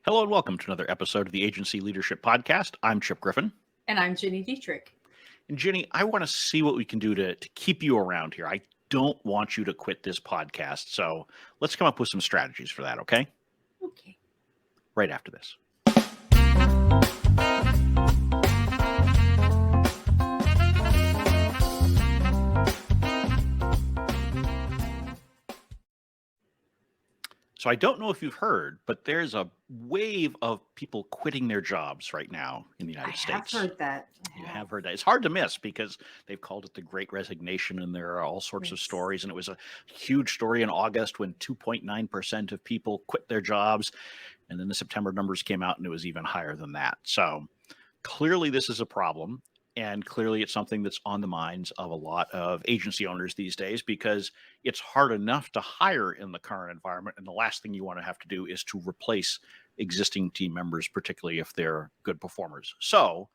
Hello and welcome to another episode of the Agency Leadership Podcast. I'm Chip Griffin. And I'm Gini Dietrich. And Ginny, I want to see what we can do to keep you around here. I don't want you to quit this podcast. So let's come up with some strategies for that, okay? Okay. Right after this. So I don't know if you've heard, but there's a wave of people quitting their jobs right now in the United States. I have heard that. You have heard that. It's hard to miss because they've called it the Great Resignation, and there are all sorts of Yes. stories. And it was a huge story in August when 2.9% of people quit their jobs. And then the September numbers came out and it was even higher than that. So clearly this is a problem. And clearly it's something that's on the minds of a lot of agency owners these days because it's hard enough to hire in the current environment. And the last thing you want to have to do is to replace existing team members, particularly if they're good performers. So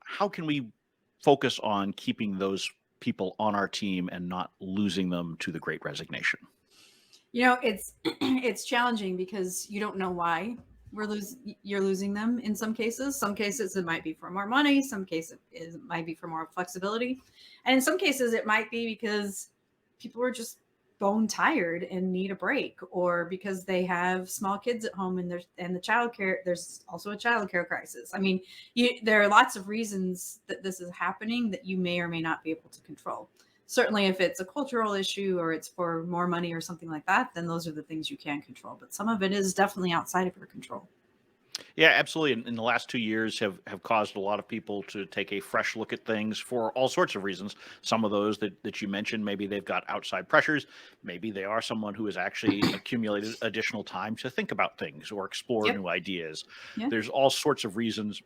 how can we focus on keeping those people on our team and not losing them to the Great Resignation? You know, it's challenging because you don't know why you're losing them in some cases. Some cases it might be for more money, some cases it might be for more flexibility. And in some cases it might be because people are just bone tired and need a break, or because they have small kids at home and the childcare, there's also a childcare crisis. I mean, there are lots of reasons that this is happening that you may or may not be able to control. Certainly if it's a cultural issue or it's for more money or something like that, then those are the things you can control. But some of it is definitely outside of your control. Yeah, absolutely. In the last 2 years have caused a lot of people to take a fresh look at things for all sorts of reasons. Some of those that you mentioned, maybe they've got outside pressures. Maybe they are someone who has actually accumulated additional time to think about things or explore Yep. new ideas. Yeah. There's all sorts of reasons.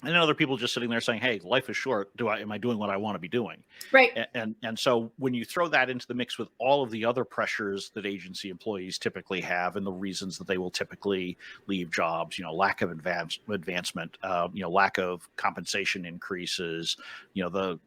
And then other people just sitting there saying, "Hey, life is short. Am I doing what I want to be doing?" Right. And so when you throw that into the mix with all of the other pressures that agency employees typically have, and the reasons that they will typically leave jobs, lack of advancement, lack of compensation increases, the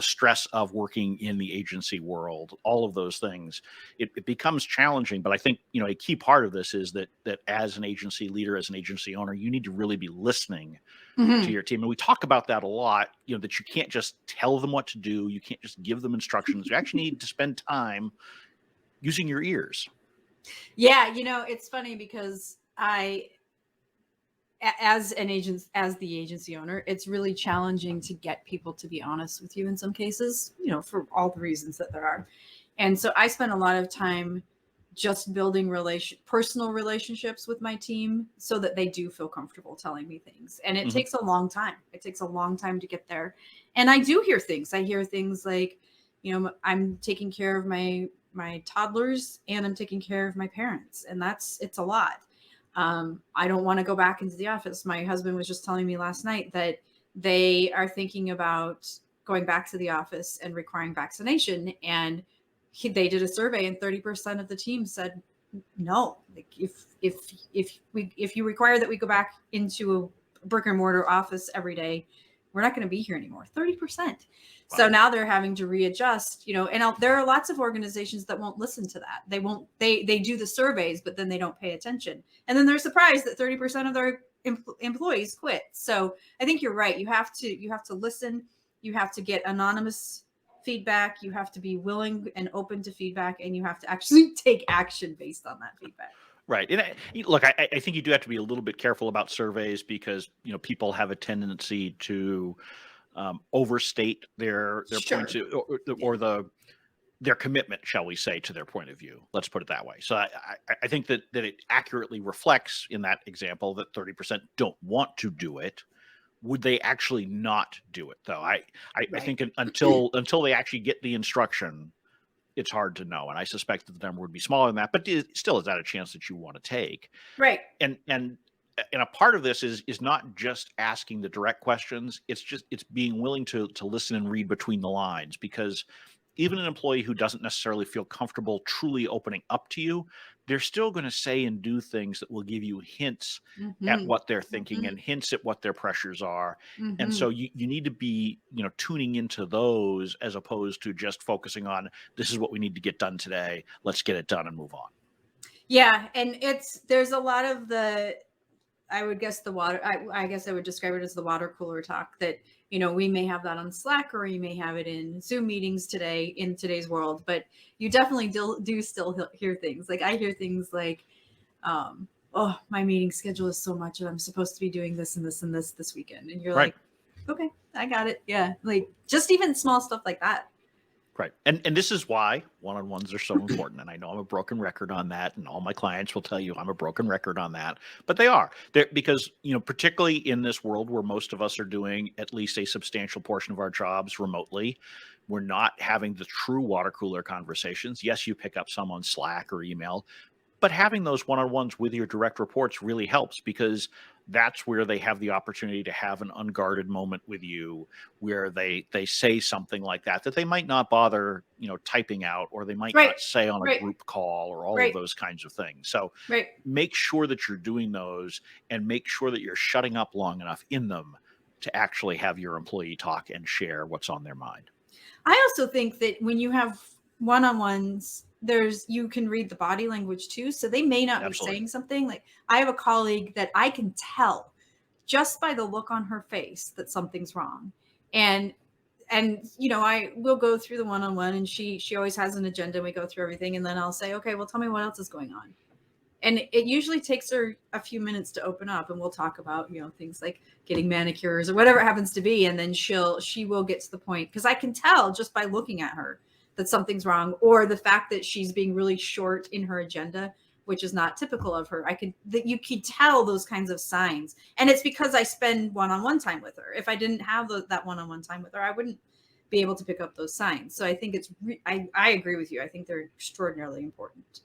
stress of working in the agency world, all of those things, it becomes challenging. But I think a key part of this is that as an agency leader, as an agency owner, you need to really be listening to your team. And we talk about that a lot, that you can't just tell them what to do. You can't just give them instructions. You actually need to spend time using your ears. Yeah. It's funny because as the agency owner, it's really challenging to get people to be honest with you in some cases, for all the reasons that there are. And so I spend a lot of time just building personal relationships with my team so that they do feel comfortable telling me things. And it takes a long time. It takes a long time to get there. And I do hear things. I hear things like, I'm taking care of my toddlers and I'm taking care of my parents. And it's a lot. I don't want to go back into the office. My husband was just telling me last night that they are thinking about going back to the office and requiring vaccination. And they did a survey and 30% of the team said no. Like if you require that we go back into a brick and mortar office every day, we're not going to be here anymore. 30%. Wow. So now they're having to readjust, and there are lots of organizations that won't listen to that. They do the surveys, but then they don't pay attention. And then they're surprised that 30% of their employees quit. So I think you're right. You have to listen. You have to get anonymous feedback. You have to be willing and open to feedback, and you have to actually take action based on that feedback. Right. And look, I think you do have to be a little bit careful about surveys because, people have a tendency to overstate their Sure. points or their commitment, shall we say, to their point of view. Let's put it that way. So I think that it accurately reflects in that example that 30% don't want to do it. Would they actually not do it, though? I think until they actually get the instruction, it's hard to know. And I suspect that the number would be smaller than that, but still, is that a chance that you want to take? Right. And a part of this is not just asking the direct questions. It's being willing to listen and read between the lines, because even an employee who doesn't necessarily feel comfortable truly opening up to you, they're still going to say and do things that will give you hints at what they're thinking and hints at what their pressures are. And so you need to be, tuning into those as opposed to just focusing on, this is what we need to get done today. Let's get it done and move on. Yeah, and there's a lot of I would guess the water. I guess I would describe it as the water cooler talk that, we may have that on Slack or you may have it in Zoom meetings today in today's world, but you definitely do still hear things. Like I hear things like, oh, my meeting schedule is so much and I'm supposed to be doing this and this and this weekend. And you're Right. like, okay, I got it. Yeah. Like just even small stuff like that. Right. And this is why one-on-ones are so important. And I know I'm a broken record on that. And all my clients will tell you I'm a broken record on that. But they are. They're, because, particularly in this world where most of us are doing at least a substantial portion of our jobs remotely, we're not having the true water cooler conversations. Yes, you pick up some on Slack or email, but having those one-on-ones with your direct reports really helps because that's where they have the opportunity to have an unguarded moment with you where they say something like that they might not bother typing out, or they might Right. not say on a Right. group call, or all of Right. those kinds of things. So Right. make sure that you're doing those, and make sure that you're shutting up long enough in them to actually have your employee talk and share what's on their mind. I also think that when you have one-on-ones, you can read the body language too. So they may not Absolutely. be saying something. Like I have a colleague that I can tell just by the look on her face that something's wrong. And I will go through the one-on-one, and she always has an agenda, and we go through everything, and then I'll say, okay, well, tell me what else is going on. And it usually takes her a few minutes to open up, and we'll talk about, things like getting manicures or whatever it happens to be. And then she will get to the point, because I can tell just by looking at her that something's wrong, or the fact that she's being really short in her agenda, which is not typical of her. You could tell those kinds of signs. And it's because I spend one-on-one time with her. If I didn't have that one-on-one time with her, I wouldn't be able to pick up those signs. So I think I agree with you. I think they're extraordinarily important.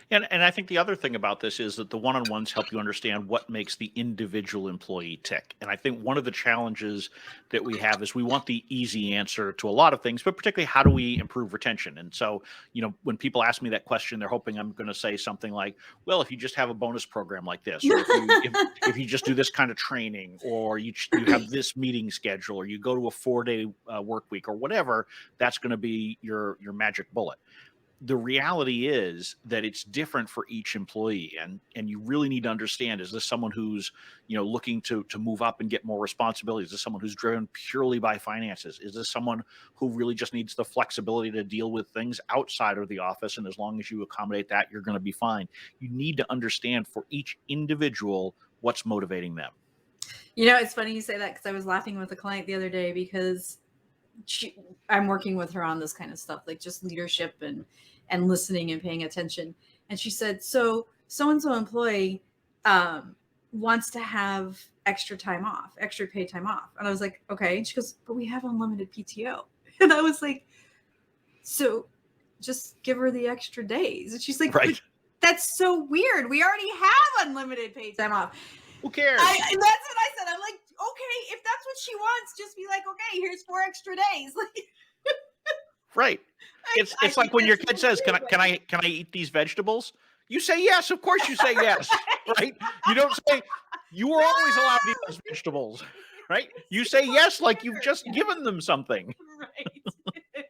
And I think the other thing about this is that the one-on-ones help you understand what makes the individual employee tick. And I think one of the challenges that we have is we want the easy answer to a lot of things, but particularly how do we improve retention? And so, when people ask me that question, they're hoping I'm going to say something like, well, if you just have a bonus program like this, or if you just do this kind of training, or you have this meeting schedule, or you go to a 4-day work week, or whatever, that's going to be your magic bullet. The reality is that it's different for each employee, and you really need to understand, is this someone who's looking to move up and get more responsibilities? Is this someone who's driven purely by finances? Is this someone who really just needs the flexibility to deal with things outside of the office, and as long as you accommodate that, you're going to be fine? You need to understand for each individual what's motivating them. It's funny you say that, because I was laughing with a client the other day, because I'm working with her on this kind of stuff, like just leadership and listening and paying attention. And she said, so-and-so employee wants to have extra paid time off. And I was like, okay. And she goes, but we have unlimited PTO. And I was like, so just give her the extra days. And she's like, right, that's so weird. We already have unlimited paid time off. Who cares? And that's what I said. I'm like, okay, if that's what she wants, just be like, okay, here's 4 extra days. Right. It's like when your kid says, can I eat these vegetables? You say yes. Of course you say yes. Right? You don't say you were always allowed to eat those vegetables. Right? You say yes like you've just given them something. Right.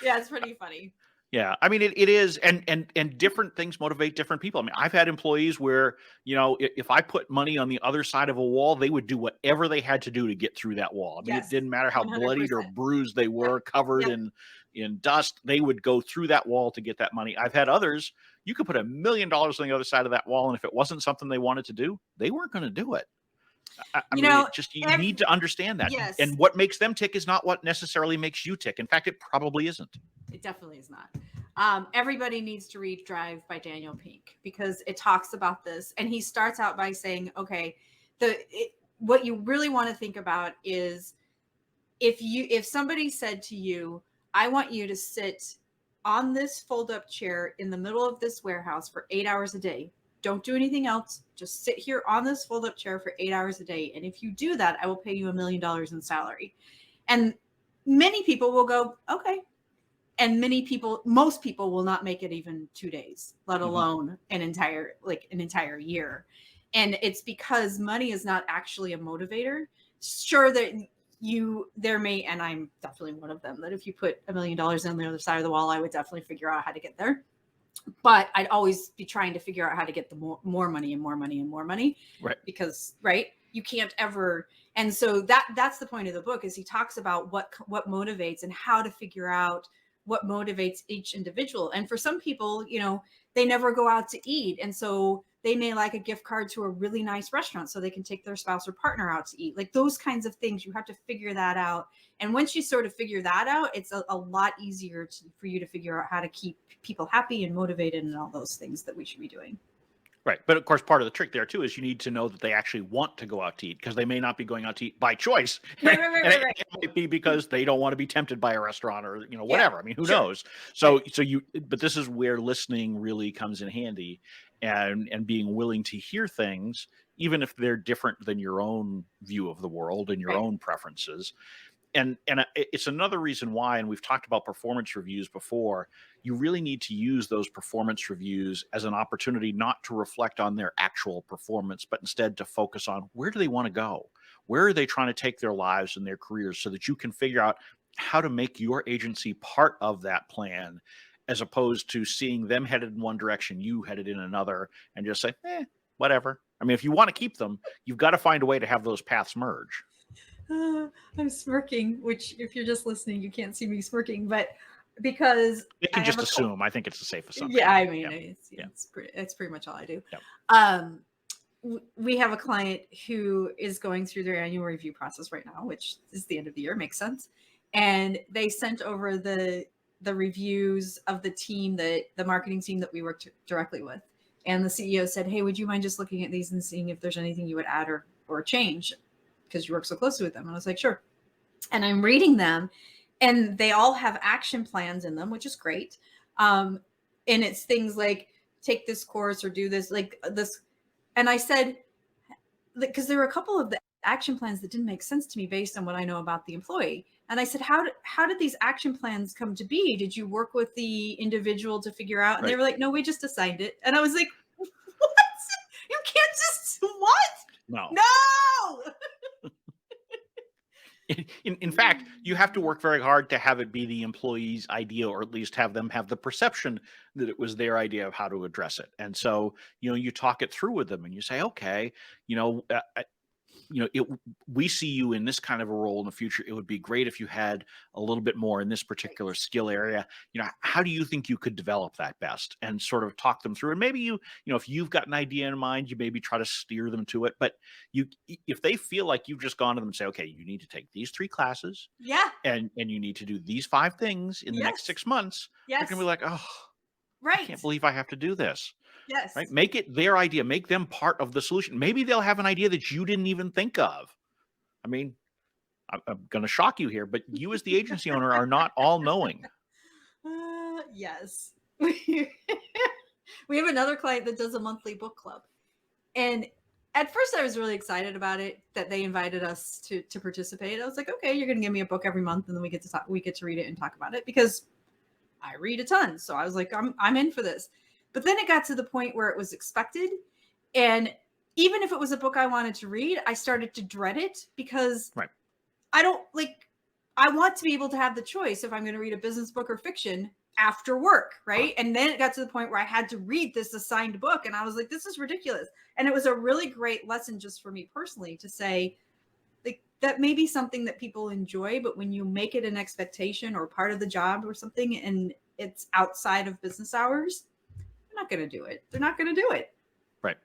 Yeah, it's pretty funny. Yeah, I mean it is, and different things motivate different people. I mean, I've had employees where if I put money on the other side of a wall, they would do whatever they had to do to get through that wall. I mean, Yes, it didn't matter how 100%. bloodied or bruised they were, covered in dust. They would go through that wall to get that money. I've had others. You could put $1 million on the other side of that wall, and if it wasn't something they wanted to do, they weren't going to do it. I mean, you need to understand that. Yes. And what makes them tick is not what necessarily makes you tick. In fact, it probably isn't. It definitely is not. Everybody needs to read Drive by Daniel Pink, because it talks about this. And he starts out by saying, okay, what you really want to think about is if somebody said to you, I want you to sit on this fold-up chair in the middle of this warehouse for 8 hours a day. Don't do anything else. Just sit here on this fold-up chair for 8 hours a day. And if you do that, I will pay you $1 million in salary. And many people will go, okay. And most people will not make it even 2 days, let alone an entire year. And it's because money is not actually a motivator. Sure that there may, and I'm definitely one of them, that if you put $1 million on the other side of the wall, I would definitely figure out how to get there. but I'd always be trying to figure out how to get the more money and more money and more money. Right. Because, right, you can't ever. And so that's the point of the book, is he talks about what motivates and how to figure out what motivates each individual. And for some people, they never go out to eat. And so they may like a gift card to a really nice restaurant so they can take their spouse or partner out to eat. Like those kinds of things, you have to figure that out. And once you sort of figure that out, it's a lot easier for you to figure out how to keep people happy and motivated and all those things that we should be doing. Right. But of course, part of the trick there too is you need to know that they actually want to go out to eat, because they may not be going out to eat by choice. Right. It might be because they don't want to be tempted by a restaurant or, whatever. I mean, who knows? So but this is where listening really comes in handy, and being willing to hear things, even if they're different than your own view of the world and your own preferences. And it's another reason why, and we've talked about performance reviews before, you really need to use those performance reviews as an opportunity not to reflect on their actual performance, but instead to focus on where do they want to go? Where are they trying to take their lives and their careers, so that you can figure out how to make your agency part of that plan, as opposed to seeing them headed in one direction, you headed in another, and just say, whatever. I mean, if you want to keep them, you've got to find a way to have those paths merge. I'm smirking, which if you're just listening, you can't see me smirking, but because they can just assume. I think it's a safe assumption. Yeah, I mean, it's pretty much all I do. We have a client who is going through their annual review process right now, which is the end of the year, makes sense. And they sent over the reviews of the team, the marketing team that we worked directly with. And the CEO said, hey, would you mind just looking at these and seeing if there's anything you would add or change, because you work so closely with them? And I was like, sure. And I'm reading them, and they all have action plans in them, which is great. And it's things like, take this course or do this, like this. And I said, because there were a couple of the action plans that didn't make sense to me based on what I know about the employee. And I said, how did these action plans come to be? Did you work with the individual to figure out? And they were like, no, we just assigned it. And I was like, what? You can't just, what? No. In fact, you have to work very hard to have it be the employee's idea, or at least have them have the perception that it was their idea of how to address it. And so, you talk it through with them, and you say, okay, we see you in this kind of a role in the future. It would be great if you had a little bit more in this particular skill area. How do you think you could develop that best? And sort of talk them through. And maybe if you've got an idea in mind, you maybe try to steer them to it. But if they feel like you've just gone to them and say, okay, you need to take these 3 classes, and you need to do these 5 things in the next 6 months, they're gonna be like, oh, I can't believe I have to do this. Yes. Right. Make it their idea. Make them part of the solution. Maybe they'll have an idea that you didn't even think of. I mean, I'm going to shock you here, but you as the agency owner are not all knowing. Yes. We have another client that does a monthly book club. And at first I was really excited about it, that they invited us to participate. I was like, okay, you're going to give me a book every month, and then we get to read it and talk about it, because I read a ton. So I was like, I'm in for this. But then it got to the point where it was expected. And even if it was a book I wanted to read, I started to dread it, because I want to be able to have the choice if I'm going to read a business book or fiction after work. Right. And then it got to the point where I had to read this assigned book, and I was like, this is ridiculous. And it was a really great lesson just for me personally to say, like, that may be something that people enjoy, but when you make it an expectation or part of the job or something, and it's outside of business hours, not going to do it. They're not going to do it. Right.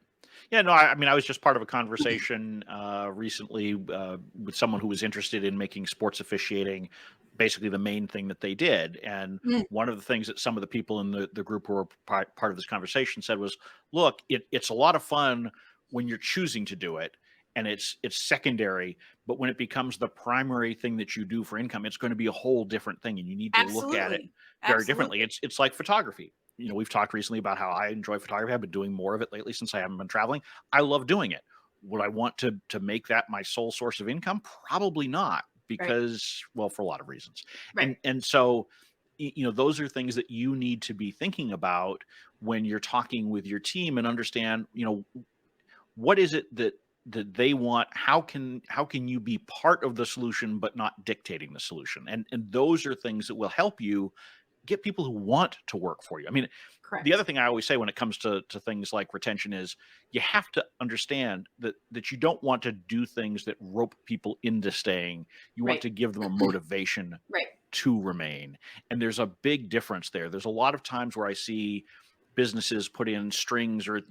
Yeah, no, I mean, I was just part of a conversation recently with someone who was interested in making sports officiating basically the main thing that they did. And one of the things that some of the people in the group who were part of this conversation said was, look, it's a lot of fun when you're choosing to do it, and it's secondary, but when it becomes the primary thing that you do for income, it's going to be a whole different thing, and you need to look at it very differently. It's like photography. We've talked recently about how I enjoy photography. I've been doing more of it lately since I haven't been traveling. I love doing it. Would I want to make that my sole source of income? Probably not, because, well, for a lot of reasons. And so, those are things that you need to be thinking about when you're talking with your team, and understand, what is it that they want? How can you be part of the solution but not dictating the solution? And those are things that will help you get people who want to work for you. I mean, Correct. the other thing I always say when it comes to things like retention is you have to understand that you don't want to do things that rope people into staying. You want to give them a motivation to remain. And there's a big difference there. There's a lot of times where I see businesses put in strings or,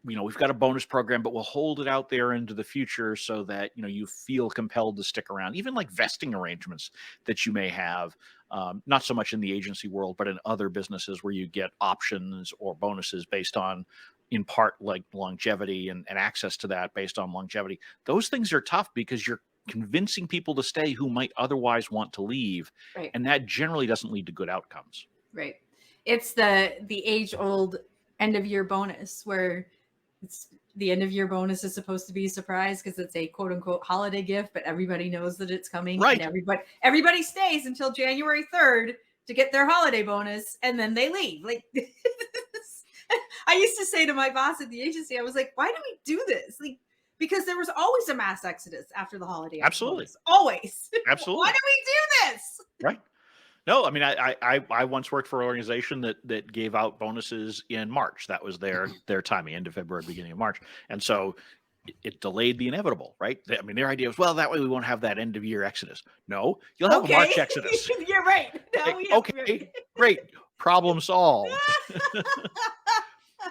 we've got a bonus program, but we'll hold it out there into the future so that, you feel compelled to stick around. Even like vesting arrangements that you may have, not so much in the agency world, but in other businesses where you get options or bonuses based on, in part, like longevity and access to that based on longevity. Those things are tough because you're convincing people to stay who might otherwise want to leave. And that generally doesn't lead to good outcomes. Right. It's the age-old end-of-year bonus where it's the end-of-year bonus is supposed to be a surprise because it's a quote-unquote holiday gift, but everybody knows that it's coming. Right. And everybody stays until January 3rd to get their holiday bonus, and then they leave. Like, I used to say to my boss at the agency, I was like, why do we do this? Like, because there was always a mass exodus after the holiday. Absolutely. Bonus. Always. Absolutely. Why do we do this? Right. No, I mean, I once worked for an organization that gave out bonuses in March. That was their timing, end of February, beginning of March. And so it delayed the inevitable, right? I mean, their idea was, well, that way we won't have that end of year exodus. No, you'll have a March exodus. You're right. No, great. Problem solved.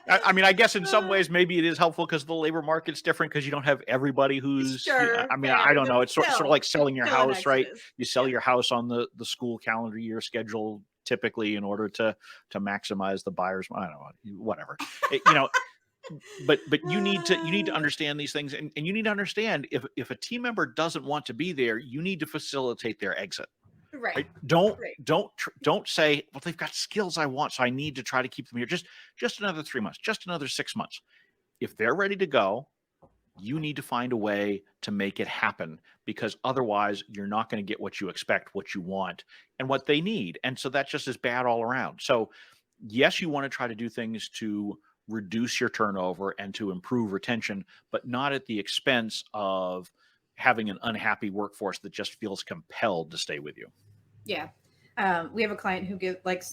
I mean, I guess in some ways, maybe it is helpful because the labor market's different because you don't have everybody who's, sure, I mean, I don't know. It's sort of like selling your house, right? You sell your house on the school calendar year schedule, typically in order to maximize the buyer's, I don't know, whatever, but you need to understand these things, and you need to understand if a team member doesn't want to be there, you need to facilitate their exit. Right. Don't say, well, they've got skills I want, so I need to try to keep them here. Just another 3 months, just another 6 months. If they're ready to go, you need to find a way to make it happen, because otherwise you're not going to get what you expect, what you want, and what they need. And so that just is bad all around. So yes, you want to try to do things to reduce your turnover and to improve retention, but not at the expense of having an unhappy workforce that just feels compelled to stay with you. Yeah. We have a client who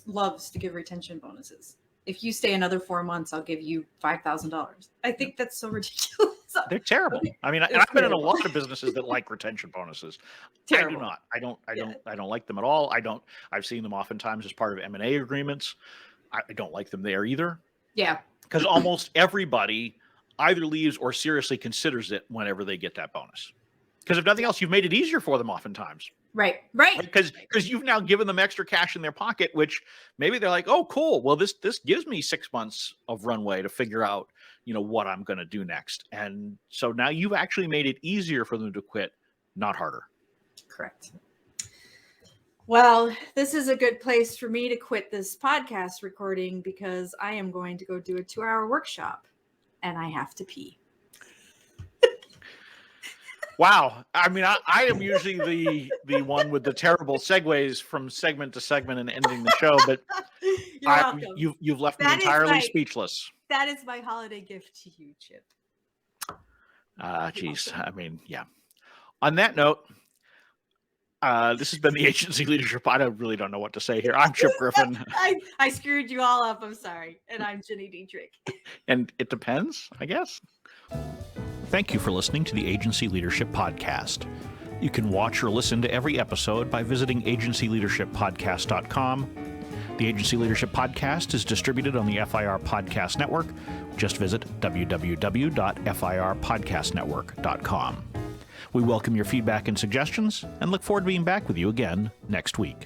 loves to give retention bonuses. If you stay another 4 months, I'll give you $5,000. I think that's so ridiculous. They're terrible. I mean, I've been in a lot of businesses that like retention bonuses. Terrible. I do not. I don't like them at all. I've seen them oftentimes as part of M&A agreements. I don't like them there either. Yeah. Because almost everybody either leaves or seriously considers it whenever they get that bonus. Because if nothing else, you've made it easier for them oftentimes. Right. Because you've now given them extra cash in their pocket, which maybe they're like, oh, cool. Well, this gives me 6 months of runway to figure out, what I'm going to do next. And so now you've actually made it easier for them to quit, not harder. Correct. Well, this is a good place for me to quit this podcast recording because I am going to go do a 2-hour workshop and I have to pee. Wow. I mean, I am usually the one with the terrible segues from segment to segment and ending the show, but you've left me entirely speechless. That is my holiday gift to you, Chip. Geez. I mean, yeah. On that note, this has been the Agency Leadership. I really don't know what to say here. I'm Chip Griffin. I screwed you all up. I'm sorry. And I'm Gini Dietrich. And it depends, I guess. Thank you for listening to the Agency Leadership Podcast. You can watch or listen to every episode by visiting agencyleadershippodcast.com. The Agency Leadership Podcast is distributed on the FIR Podcast Network. Just visit www.firpodcastnetwork.com. We welcome your feedback and suggestions and look forward to being back with you again next week.